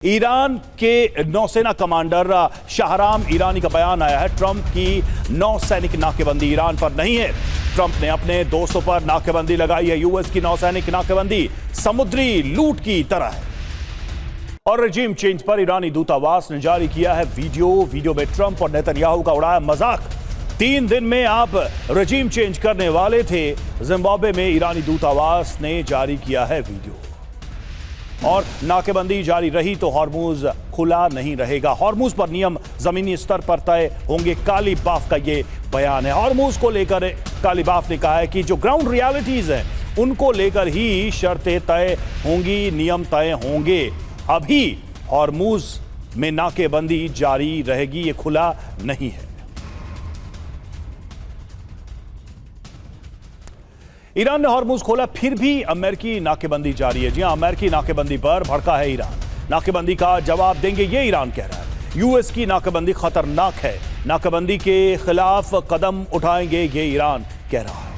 Iran के नौसेना commander Shahram Irani का बयान आया है। ट्रंप की नौसैनिक नाकेबंदी ईरान पर नहीं है। ट्रंप ने अपने दोस्तों पर नाकेबंदी लगाई है। यूएस की नौसैनिक नाकेबंदी समुद्री लूट की तरह है। और रजीम चेंज पर ईरानी दूतावास ने जारी किया है वीडियो में ट्रंप और नेतन्याहू का उड़ाया मजाक। 3 दिन में आप रजीम चेंज करने वाले थे। जिम्बाब्वे में ईरानी दूतावास ने जारी किया है वीडियो। और नाकेबंदी जारी रही तो हॉर्मुज खुला नहीं रहेगा। हॉर्मुज पर नियम जमीनी स्तर पर तय होंगे। कालीबाफ का ये बयान है। हॉर्मुज को लेकर कालीबाफ ने कहा है कि जो ग्राउंड रियलिटीज हैं उनको लेकर ही शर्तें तय होंगी, नियम तय होंगे। अभी हॉर्मुज में नाकेबंदी जारी रहेगी, ये खुला नहीं है। ईरान ने हॉर्मुज खोला, फिर भी अमेरिकी नाकेबंदी जारी है। जी हां, अमेरिकी नाकेबंदी पर भड़का है ईरान। नाकेबंदी का जवाब देंगे, ये ईरान कह रहा है। यूएस की नाकेबंदी खतरनाक है। नाकेबंदी के खिलाफ कदम उठाएंगे, ये ईरान कह रहा है।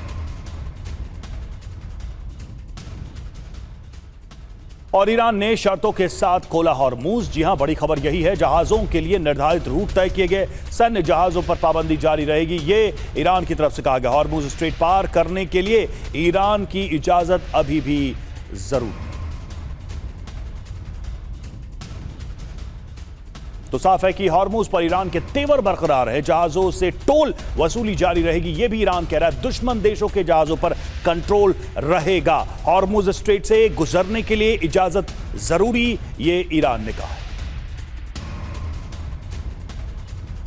और ईरान ने शर्तों के साथ खोला हॉर्मुज। जी हां, बड़ी खबर यही है। जहाजों के लिए निर्धारित रूट तय किए गए। सैन्य जहाजों पर पाबंदी जारी रहेगी, ये ईरान की तरफ से कहा गया। हॉर्मुज स्ट्रेट पार करने के लिए ईरान की इजाजत अभी भी जरूरी। तो साफ है कि हॉर्मुज पर ईरान के तेवर बरकरार है। जहाजों से टोल वसूली जारी रहेगी, यह भी ईरान कह रहा है। दुश्मन देशों के जहाजों पर कंट्रोल रहेगा। हॉर्मुज स्ट्रेट से गुजरने के लिए इजाजत जरूरी, ये ईरान ने कहा।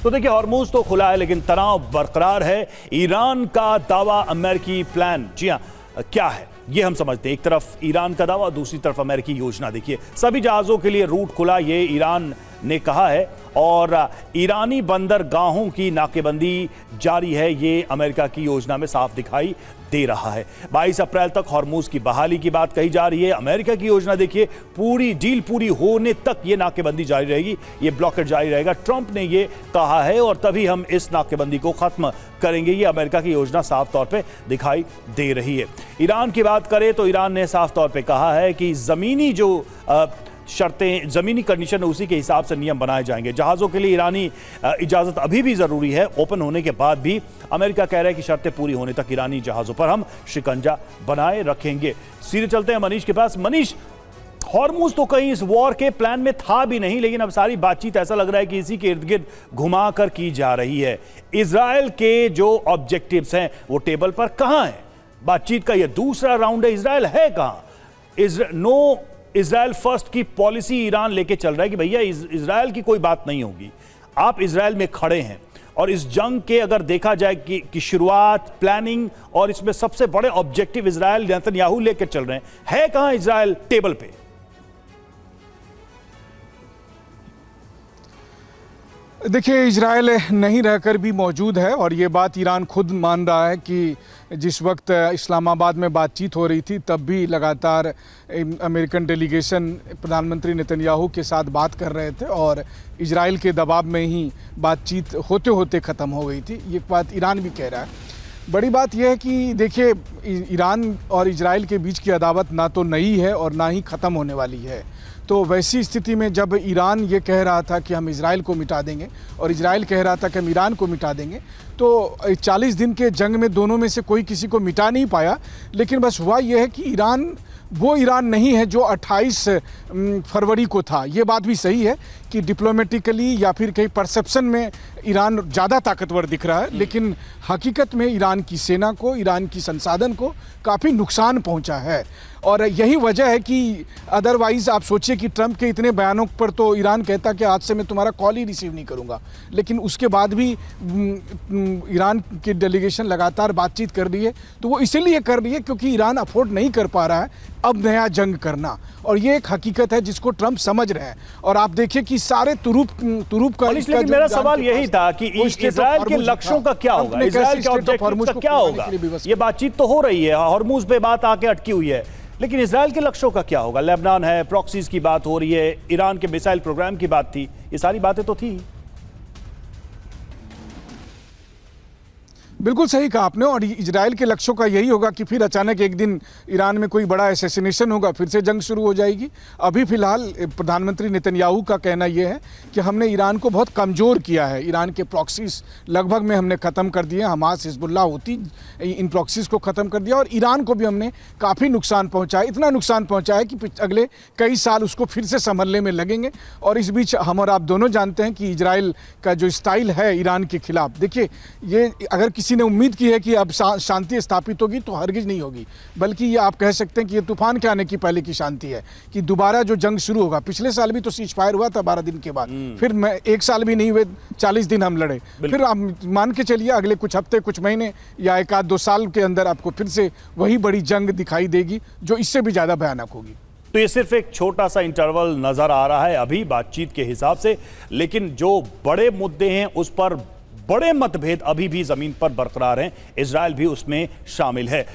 तो देखिए, हॉर्मुज तो खुला है लेकिन तनाव बरकरार है। ईरान का दावा, अमेरिकी प्लान। जी हां, क्या है ये हम समझते हैं। एक तरफ ईरान का दावा, दूसरी तरफ अमेरिकी योजना। देखिए, सभी जहाजों के लिए रूट खुला, ये ईरान ने कहा है। और ईरानी बंदरगाहों की नाकेबंदी जारी है, ये अमेरिका की योजना में साफ दिखाई दे रहा है। 22 अप्रैल तक हॉर्मुज की बहाली की बात कही जा रही है। अमेरिका की योजना देखिए, पूरी डील पूरी होने तक ये नाकेबंदी जारी रहेगी, ये ब्लॉकेट जारी रहेगा। ट्रंप ने ये कहा है और तभी हम इस नाकेबंदी को खत्म करेंगे, ये अमेरिका की योजना साफ तौर पे दिखाई दे रही है। ईरान की बात करें तो ईरान ने साफ तौर पे कहा है कि जमीनी जो शर्तें, जमीनी कंडीशन है, उसी के हिसाब से नियम बनाए जाएंगे। जहाज़ों के लिए ईरानी इजाज़त अभी भी ज़रूरी है। ओपन होने के बाद भी अमेरिका कह रहा है कि शर्तें पूरी होने तक ईरानी जहाज़ों पर हम शिकंजा बनाए रखेंगे। सीधे चलते हैं मनीष के पास। मनीष, हॉर्मुज तो कहीं इस वॉर के प्लान में था भी नहीं, लेकिन अब सारी बातचीत ऐसा लग रहा है कि इसी के इर्द गिर्द घुमा कर की जा रही है। इजराइल के जो ऑब्जेक्टिव्स हैं वो टेबल पर कहाँ हैं? बातचीत का ये दूसरा राउंड है, इजराइल है कहाँ? इजराइल फर्स्ट की पॉलिसी ईरान लेके चल रहा है कि भैया इजराइल की कोई बात नहीं होगी, आप इजराइल में खड़े हैं। और इस जंग के अगर देखा जाए कि शुरुआत, प्लानिंग और इसमें सबसे बड़े ऑब्जेक्टिव इजराइल नेतन्याहू लेके चल रहे हैं। है कहां इजराइल टेबल पे? देखिए, इजराइल नहीं रहकर भी मौजूद है और ये बात ईरान खुद मान रहा है कि जिस वक्त इस्लामाबाद में बातचीत हो रही थी तब भी लगातार अमेरिकन डेलीगेशन प्रधानमंत्री नेतन्याहू के साथ बात कर रहे थे और इजराइल के दबाव में ही बातचीत होते होते ख़त्म हो गई थी। ये बात ईरान भी कह रहा है। बड़ी बात यह है कि देखिए, ईरान और इजराइल के बीच की अदावत ना तो नई है और ना ही ख़त्म होने वाली है। तो वैसी स्थिति में जब ईरान ये कह रहा था कि हम इजराइल को मिटा देंगे और इजराइल कह रहा था कि हम ईरान को मिटा देंगे, तो 40 दिन के जंग में दोनों में से कोई किसी को मिटा नहीं पाया। लेकिन बस हुआ यह है कि ईरान वो ईरान नहीं है जो 28 फरवरी को था। ये बात भी सही है कि डिप्लोमेटिकली या फिर कहीं परसेप्शन में ईरान ज़्यादा ताकतवर दिख रहा है, लेकिन हकीकत में ईरान की सेना को, ईरान की संसाधन को काफ़ी नुकसान पहुंचा है। और यही वजह है कि अदरवाइज़ आप सोचिए कि ट्रंप के इतने बयानों पर तो ईरान कहता कि आज से मैं तुम्हारा कॉल ही रिसीव नहीं करूंगा, लेकिन उसके बाद भी ईरान की डेलीगेशन लगातार बातचीत कर रही है। तो वो इसीलिए कर रही है क्योंकि ईरान अफोर्ड नहीं कर पा रहा है अब नया जंग करना, और ये एक हकीकत है जिसको ट्रंप समझ रहे हैं। और आप देखिए कि सारे तुरूप का लेकिन मेरा सवाल यही था कि इजराइल के लक्ष्यों का क्या होगा, इजराइल के ऑब्जेक्टिव्स का क्या होगा? ये बातचीत तो हो रही है, हॉर्मुज पे बात आके अटकी हुई है, लेकिन इजराइल के लक्ष्यों का क्या होगा? लेबनान है, प्रॉक्सीज की बात हो रही है, ईरान के मिसाइल प्रोग्राम की बात थी, ये सारी बातें तो थी। बिल्कुल सही कहा आपने। और इजराइल के लक्ष्यों का यही होगा कि फिर अचानक एक दिन ईरान में कोई बड़ा असैसिनेशन होगा, फिर से जंग शुरू हो जाएगी। अभी फिलहाल प्रधानमंत्री नेतन्याहू का कहना यह है कि हमने ईरान को बहुत कमज़ोर किया है, ईरान के प्रॉक्सीज लगभग में हमने ख़त्म कर दिए, हमास हिजबुल्लाह होती इन प्रॉक्सीज को ख़त्म कर दिया और ईरान को भी हमने काफ़ी नुकसान पहुँचाया, इतना नुकसान पहुँचाया कि अगले कई साल उसको फिर से संभलने में लगेंगे। और इस बीच हम और आप दोनों जानते हैं कि इजराइल का जो स्टाइल है ईरान के खिलाफ, देखिए ये अगर किसी ने उम्मीद की है कि अब शांति स्थापित होगी तो हरगिज नहीं होगी, बल्कि ये आप कह सकते हैं कि ये तूफान के आने की पहले की शांति है कि दोबारा जो जंग शुरू होगा। पिछले साल भी तो सीज फायर हुआ था 12 दिन के बाद, फिर मैं 1 साल भी नहीं हुए 40 दिन हम लड़े, फिर आप मान के चलिए अगले कुछ हफ्ते, कुछ महीने या 1-2 साल के अंदर आपको फिर से वही बड़ी जंग दिखाई देगी जो इससे भी ज़्यादा भयानक होगी। तो ये सिर्फ एक छोटा सा इंटरवल नजर आ रहा है अभी बातचीत के हिसाब से, लेकिन जो बड़े मुद्दे हैं उस पर बड़े मतभेद अभी भी जमीन पर बरकरार हैं, इजराइल भी उसमें शामिल है।